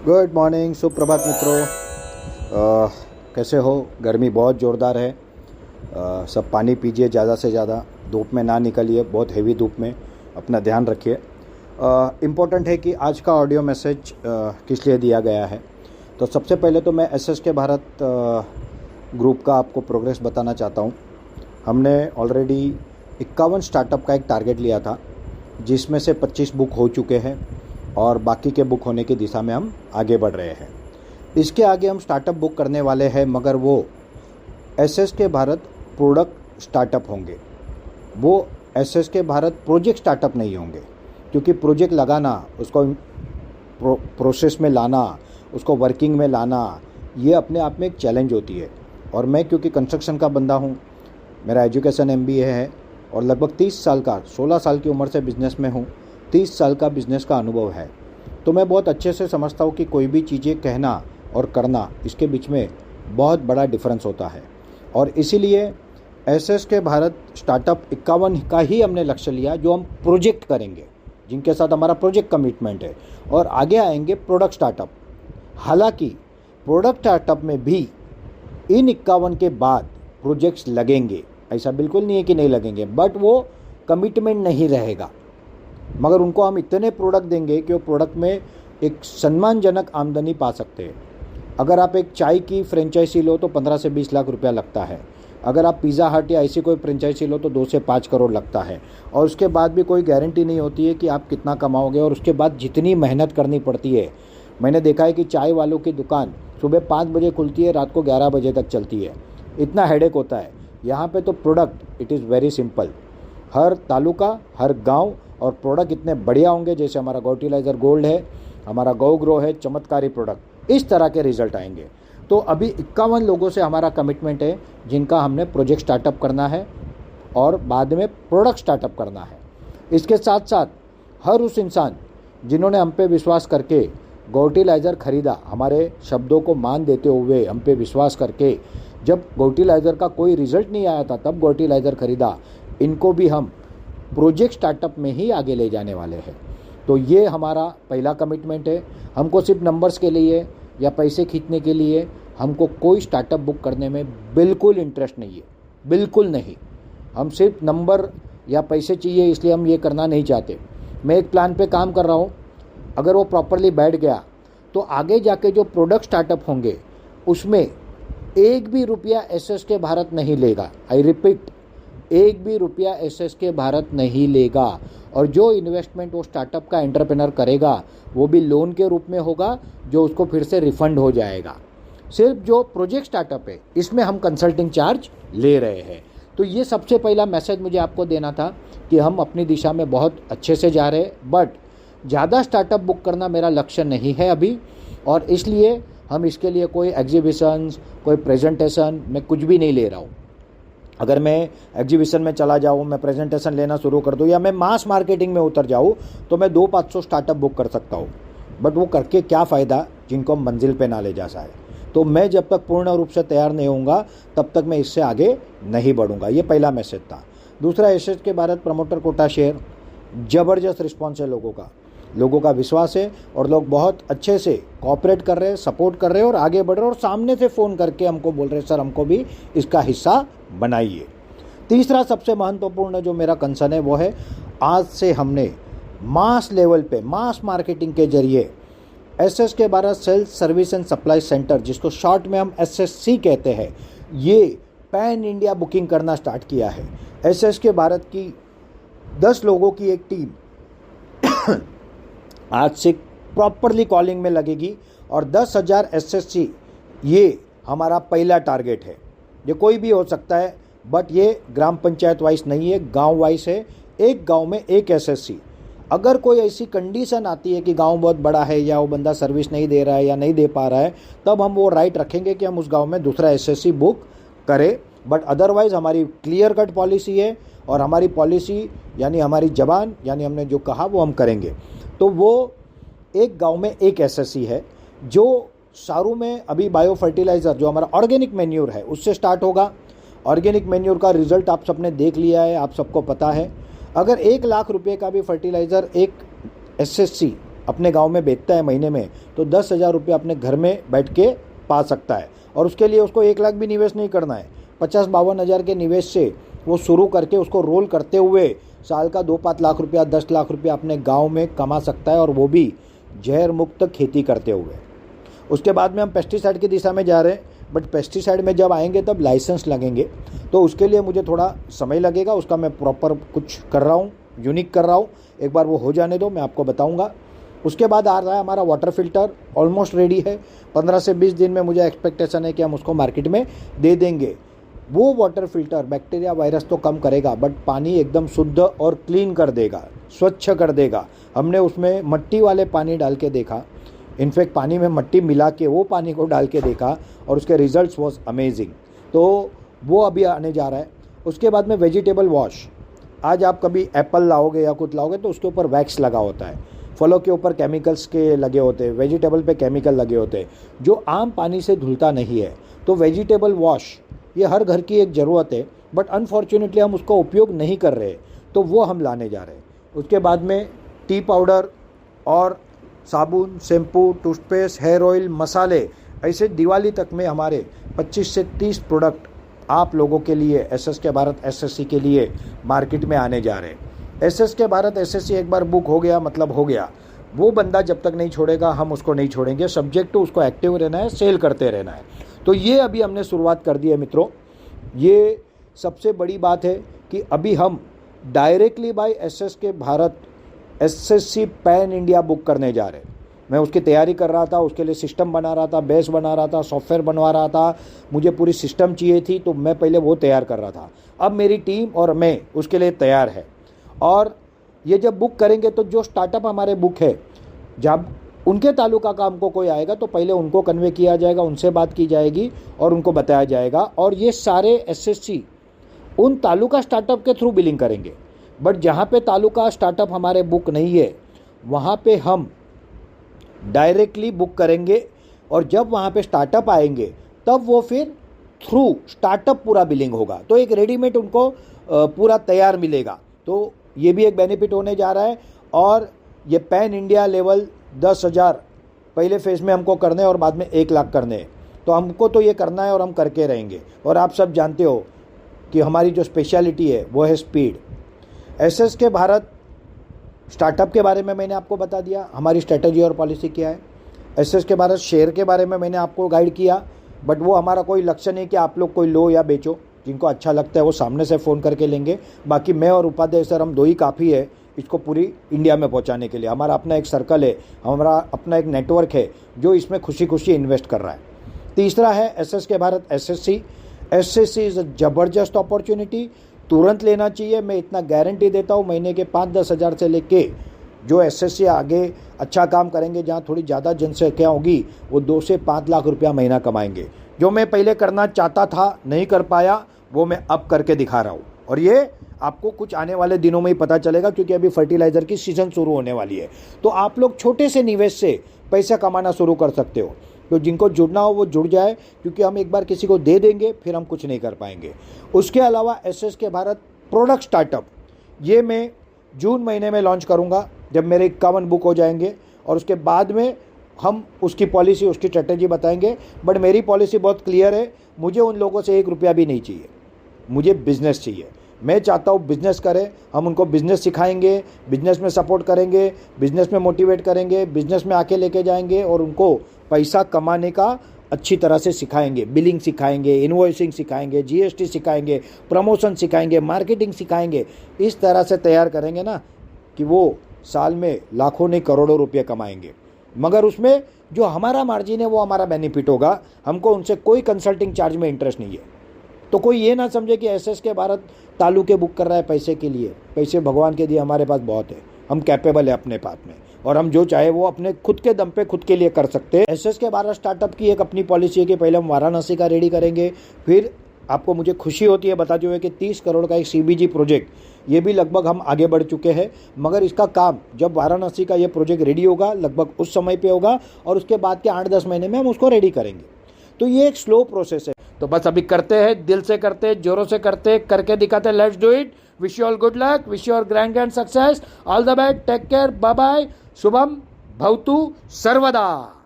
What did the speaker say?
Good morning, सुप्रभात मित्रों। कैसे हो? गर्मी बहुत ज़ोरदार है। सब पानी पीजिए ज़्यादा से ज़्यादा, धूप में ना निकलिए, बहुत हेवी धूप में अपना ध्यान रखिए। इम्पोर्टेंट है कि आज का ऑडियो मैसेज किस लिए दिया गया है। तो सबसे पहले तो मैं एसएसके भारत ग्रुप का आपको प्रोग्रेस बताना चाहता हूँ। हमने ऑलरेडी 51 स्टार्टअप का एक टारगेट लिया था, जिसमें से 25 बुक हो चुके हैं और बाकी के बुक होने की दिशा में हम आगे बढ़ रहे हैं। इसके आगे हम स्टार्टअप बुक करने वाले हैं, मगर वो एसएसके भारत प्रोडक्ट स्टार्टअप होंगे। वो एसएसके भारत प्रोजेक्ट स्टार्टअप नहीं होंगे, क्योंकि प्रोजेक्ट लगाना, उसको प्रोसेस में लाना, उसको वर्किंग में लाना, ये अपने आप में एक चैलेंज होती है। और मैं क्योंकि कंस्ट्रक्शन का बंदा हूँ, मेरा एजुकेशन एमबीए है और लगभग 30 साल का, 16 साल की उम्र से बिज़नेस में हूँ, 30 साल का बिज़नेस का अनुभव है। तो मैं बहुत अच्छे से समझता हूँ कि कोई भी चीज़ें कहना और करना, इसके बीच में बहुत बड़ा डिफरेंस होता है। और इसीलिए एसएसके भारत स्टार्टअप 51 का ही हमने लक्ष्य लिया, जो हम प्रोजेक्ट करेंगे, जिनके साथ हमारा प्रोजेक्ट कमिटमेंट है। और आगे आएंगे प्रोडक्ट स्टार्टअप। हालांकि प्रोडक्ट स्टार्टअप में भी इन 51 के बाद प्रोजेक्ट्स लगेंगे, ऐसा बिल्कुल नहीं है कि नहीं लगेंगे, बट वो कमिटमेंट नहीं रहेगा। मगर उनको हम इतने प्रोडक्ट देंगे कि वो प्रोडक्ट में एक सम्मानजनक आमदनी पा सकते हैं। अगर आप एक चाय की फ्रेंचाइजी लो तो 15 से 20 लाख रुपया लगता है। अगर आप पिज़्ज़ा हट या ऐसी कोई फ्रेंचाइजी लो तो 2 से 5 करोड़ लगता है। और उसके बाद भी कोई गारंटी नहीं होती है कि आप कितना कमाओगे, और उसके बाद जितनी मेहनत करनी पड़ती है। मैंने देखा है कि चाय वालों की दुकान सुबह 5 बजे खुलती है, रात को 11 बजे तक चलती है। इतना हेडेक होता है। यहाँ पे तो product it is very simple. हर तालुका, हर गांव, और प्रोडक्ट इतने बढ़िया होंगे, जैसे हमारा गोटिलाइजर गोल्ड है, हमारा गो ग्रो है, चमत्कारी प्रोडक्ट, इस तरह के रिजल्ट आएंगे। तो अभी 51 लोगों से हमारा कमिटमेंट है, जिनका हमने प्रोजेक्ट स्टार्टअप करना है और बाद में प्रोडक्ट स्टार्टअप करना है। इसके साथ साथ हर उस इंसान जिन्होंने हम पे विश्वास करके गोटिलाइजर खरीदा, हमारे शब्दों को मान देते हुए हम पे विश्वास करके, जब गोटिलाइजर का कोई रिजल्ट नहीं आया था तब गोटिलाइजर खरीदा, इनको भी हम प्रोजेक्ट स्टार्टअप में ही आगे ले जाने वाले हैं। तो ये हमारा पहला कमिटमेंट है। हमको सिर्फ नंबर्स के लिए या पैसे खींचने के लिए हमको कोई स्टार्टअप बुक करने में बिल्कुल इंटरेस्ट नहीं है, बिल्कुल नहीं। हम सिर्फ नंबर या पैसे चाहिए इसलिए हम ये करना नहीं चाहते। मैं एक प्लान पे काम कर रहा हूँ, अगर वो प्रॉपरली बैठ गया तो आगे जाके जो प्रोडक्ट स्टार्टअप होंगे उसमें एक भी रुपया एसएसके भारत नहीं लेगा। आई रिपीट, एक भी रुपया एसएसके भारत नहीं लेगा। और जो इन्वेस्टमेंट वो स्टार्टअप का एंटरप्रेन्योर करेगा वो भी लोन के रूप में होगा, जो उसको फिर से रिफंड हो जाएगा। सिर्फ जो प्रोजेक्ट स्टार्टअप है इसमें हम कंसल्टिंग चार्ज ले रहे हैं। तो ये सबसे पहला मैसेज मुझे आपको देना था कि हम अपनी दिशा में बहुत अच्छे से जा रहे हैं, बट ज़्यादा स्टार्टअप बुक करना मेरा लक्ष्य नहीं है अभी। और इसलिए हम इसके लिए कोई एग्जीबिशंस, कोई प्रेजेंटेशन, मैं कुछ भी नहीं ले रहा हूँ। अगर मैं एग्जीबिशन में चला जाऊँ, मैं प्रेजेंटेशन लेना शुरू कर दूँ, या मैं मास मार्केटिंग में उतर जाऊँ, तो मैं 200-500 स्टार्टअप बुक कर सकता हूँ, बट वो करके क्या फ़ायदा जिनको हम मंजिल पे ना ले जा सके। तो मैं जब तक पूर्ण रूप से तैयार नहीं होऊंगा तब तक मैं इससे आगे नहीं बढ़ूंगा। ये पहला मैसेज था। दूसरा, SSK Bharat promoter quota share, ज़बरदस्त रिस्पॉन्स है लोगों का विश्वास है, और लोग बहुत अच्छे से कोऑपरेट कर रहे हैं, सपोर्ट कर रहे हैं और आगे बढ़ रहे हैं, और सामने से फ़ोन करके हमको बोल रहे हैं, सर हमको भी इसका हिस्सा बनाइए। तीसरा सबसे महत्वपूर्ण जो मेरा कंसर्न है वो है, आज से हमने मास लेवल पे, मास मार्केटिंग के जरिए SSK Bharat sales service and supply centre, जिसको शॉर्ट में हम एसएससी कहते हैं, ये पैन इंडिया बुकिंग करना स्टार्ट किया है। एसएसके भारत की 10 लोगों की एक टीम आज से प्रॉपरली कॉलिंग में लगेगी, और 10,000 एसएससी ये हमारा पहला टारगेट है। ये कोई भी हो सकता है, बट ये ग्राम पंचायत वाइज नहीं है, गांव वाइज है। एक गांव में एक एसएससी। अगर कोई ऐसी कंडीशन आती है कि गांव बहुत बड़ा है या वो बंदा सर्विस नहीं दे रहा है या नहीं दे पा रहा है, तब हम वो राइट रखेंगे कि हम उस गांव में दूसरा एसएससी बुक करें। बट अदरवाइज हमारी क्लियर कट पॉलिसी है, और हमारी पॉलिसी यानी हमारी जबान, यानी हमने जो कहा वो हम करेंगे। तो वो एक गांव में एक एसएससी है, जो सारू में अभी बायो फर्टिलाइज़र, जो हमारा ऑर्गेनिक मैन्योर है, उससे स्टार्ट होगा। ऑर्गेनिक मैन्योर का रिजल्ट आप सबने देख लिया है, आप सबको पता है। अगर 1 लाख रुपए का भी फर्टिलाइज़र एक एसएससी अपने गांव में बेचता है महीने में, तो 10,000 रुपये अपने घर में बैठ के पा सकता है। और उसके लिए उसको 1 लाख भी निवेश नहीं करना है। 50-52 हज़ार के निवेश से वो शुरू करके उसको रोल करते हुए साल का 2-5 लाख रुपया, 10 लाख रुपया अपने गांव में कमा सकता है, और वो भी जहर मुक्त खेती करते हुए। उसके बाद में हम पेस्टिसाइड की दिशा में जा रहे हैं, बट पेस्टिसाइड में जब आएंगे तब लाइसेंस लगेंगे, तो उसके लिए मुझे थोड़ा समय लगेगा। उसका मैं प्रॉपर कुछ कर रहा हूँ, यूनिक कर रहा हूँ। एक बार वो हो जाने दो, मैं आपको बताऊँगा। उसके बाद आ रहा है हमारा वाटर फिल्टर, ऑलमोस्ट रेडी है। 15 से 20 दिन में मुझे एक्सपेक्टेशन है कि हम उसको मार्केट में दे देंगे। वो वाटर फिल्टर बैक्टीरिया वायरस तो कम करेगा, बट पानी एकदम शुद्ध और क्लीन कर देगा, स्वच्छ कर देगा। हमने उसमें मिट्टी वाले पानी डाल के देखा, इनफैक्ट पानी में मिट्टी मिला के वो पानी को डाल के देखा, और उसके रिजल्ट्स वॉज अमेजिंग। तो वो अभी आने जा रहा है। उसके बाद में वेजिटेबल वॉश। आज आप कभी एप्पल लाओगे या कुछ लाओगे तो उसके ऊपर वैक्स लगा होता है, फलों के ऊपर केमिकल्स के लगे होते हैं, वेजिटेबल पे केमिकल लगे होते हैं, जो आम पानी से धुलता नहीं है। तो वेजिटेबल वॉश ये हर घर की एक ज़रूरत है, बट अनफॉर्चुनेटली हम उसका उपयोग नहीं कर रहे, तो वो हम लाने जा रहे हैं। उसके बाद में टी पाउडर और साबुन, शैम्पू, टूथपेस्ट, हेयर ऑयल, मसाले, ऐसे दिवाली तक में हमारे 25 से 30 प्रोडक्ट आप लोगों के लिए SSK भारत SSC के लिए मार्केट में आने जा रहे हैं। SSK भारत SSC एक बार बुक हो गया मतलब हो गया। वो बंदा जब तक नहीं छोड़ेगा हम उसको नहीं छोड़ेंगे। सब्जेक्ट टू उसको एक्टिव रहना है, सेल करते रहना है। तो ये अभी हमने शुरुआत कर दी है मित्रों। ये सबसे बड़ी बात है कि अभी हम directly by SSK Bharat SSC pan India book करने जा रहे हैं। मैं उसकी तैयारी कर रहा था, उसके लिए सिस्टम बना रहा था, बेस बना रहा था, सॉफ्टवेयर बनवा रहा था। मुझे पूरी सिस्टम चाहिए थी, तो मैं पहले वो तैयार कर रहा था। अब मेरी टीम और मैं उसके लिए तैयार है। और ये जब बुक करेंगे तो जो स्टार्टअप हमारे बुक है, जब उनके तालुका का हमको कोई आएगा तो पहले उनको कन्वे किया जाएगा, उनसे बात की जाएगी और उनको बताया जाएगा। और ये सारे SSC उन तालुका स्टार्टअप के थ्रू बिलिंग करेंगे। बट जहाँ पे तालुका स्टार्टअप हमारे बुक नहीं है, वहाँ पे हम डायरेक्टली बुक करेंगे, और जब वहाँ पे स्टार्टअप आएंगे तब वो फिर थ्रू स्टार्टअप पूरा बिलिंग होगा। तो एक रेडीमेड उनको पूरा तैयार मिलेगा। तो ये भी एक बेनिफिट होने जा रहा है। और ये पैन इंडिया लेवल 10,000 पहले फेज़ में हमको करने और बाद में 1 लाख करने हैं। तो हमको तो ये करना है और हम करके रहेंगे। और आप सब जानते हो कि हमारी जो स्पेशलिटी है वो है स्पीड। SSK भारत स्टार्टअप के बारे में मैंने आपको बता दिया, हमारी स्ट्रेटजी और पॉलिसी क्या है। SSK भारत शेयर के बारे में मैंने आपको गाइड किया, बट वो हमारा कोई लक्ष्य नहीं कि आप लोग कोई लो या बेचो। जिनको अच्छा लगता है वो सामने से फ़ोन करके लेंगे। बाकी मैं और उपाध्याय सर हम 2 ही काफ़ी है इसको पूरी इंडिया में पहुंचाने के लिए। हमारा अपना एक सर्कल है, हमारा अपना एक नेटवर्क है जो इसमें खुशी खुशी इन्वेस्ट कर रहा है। तीसरा है SSK Bharat SSC। SSC is a ज़बरदस्त अपॉर्चुनिटी, तुरंत लेना चाहिए। मैं इतना गारंटी देता हूँ, महीने के 5-10 हज़ार से लेके जो SSC आगे अच्छा काम करेंगे, जहाँ थोड़ी ज़्यादा जनसंख्या होगी, वो 2 से 5 लाख रुपया महीना कमाएंगे। जो मैं पहले करना चाहता था नहीं कर पाया, वो मैं अब करके दिखा रहा हूँ। और ये आपको कुछ आने वाले दिनों में ही पता चलेगा, क्योंकि अभी फर्टिलाइज़र की सीज़न शुरू होने वाली है। तो आप लोग छोटे से निवेश से पैसा कमाना शुरू कर सकते हो। तो जिनको जुड़ना हो वो जुड़ जाए, क्योंकि हम एक बार किसी को दे देंगे फिर हम कुछ नहीं कर पाएंगे। उसके अलावा SSK भारत प्रोडक्ट स्टार्टअप, ये मैं जून महीने में लॉन्च करूंगा, जब मेरे 51 बुक हो जाएंगे। और उसके बाद में हम उसकी पॉलिसी, उसकी स्ट्रेटेजी बताएंगे। बट मेरी पॉलिसी बहुत क्लियर है, मुझे उन लोगों से 1 रुपया भी नहीं चाहिए, मुझे बिजनेस चाहिए। मैं चाहता हूँ बिज़नेस करें, हम उनको बिज़नेस सिखाएंगे, बिज़नेस में सपोर्ट करेंगे, बिज़नेस में मोटिवेट करेंगे, बिज़नेस में आके लेके जाएंगे और उनको पैसा कमाने का अच्छी तरह से सिखाएंगे। बिलिंग सिखाएंगे, इनवॉइसिंग सिखाएंगे, GST सिखाएंगे, प्रमोशन सिखाएंगे, मार्केटिंग सिखाएंगे। इस तरह से तैयार करेंगे ना कि वो साल में लाखों नहीं करोड़ों रुपये कमाएंगे। मगर उसमें जो हमारा मार्जिन है वो हमारा बेनिफिट होगा। हमको उनसे कोई कंसल्टिंग चार्ज में इंटरेस्ट नहीं है। तो कोई ये ना समझे कि SSK भारत तालुके बुक कर रहा है पैसे के लिए। पैसे भगवान के दिए हमारे पास बहुत है, हम कैपेबल है अपने पास में, और हम जो चाहे वो अपने खुद के दम पे खुद के लिए कर सकते हैं। SSK भारत स्टार्टअप की एक अपनी पॉलिसी है कि पहले हम वाराणसी का रेडी करेंगे, फिर आपको मुझे खुशी होती है बताते हुए कि 30 करोड़ का एक CBG प्रोजेक्ट, ये भी लगभग हम आगे बढ़ चुके हैं। मगर इसका काम जब वाराणसी का ये प्रोजेक्ट रेडी होगा लगभग उस समय पे होगा, और उसके बाद के 8-10 महीने में हम उसको रेडी करेंगे। तो ये एक स्लो प्रोसेस है। तो बस अभी करते हैं, दिल से करते हैं, जोरों से करते हैं, करके दिखाते हैं। Let's do it. Wish you all good luck, wish you all grand success, all the best, take care, bye bye, शुभम भवतु सर्वदा।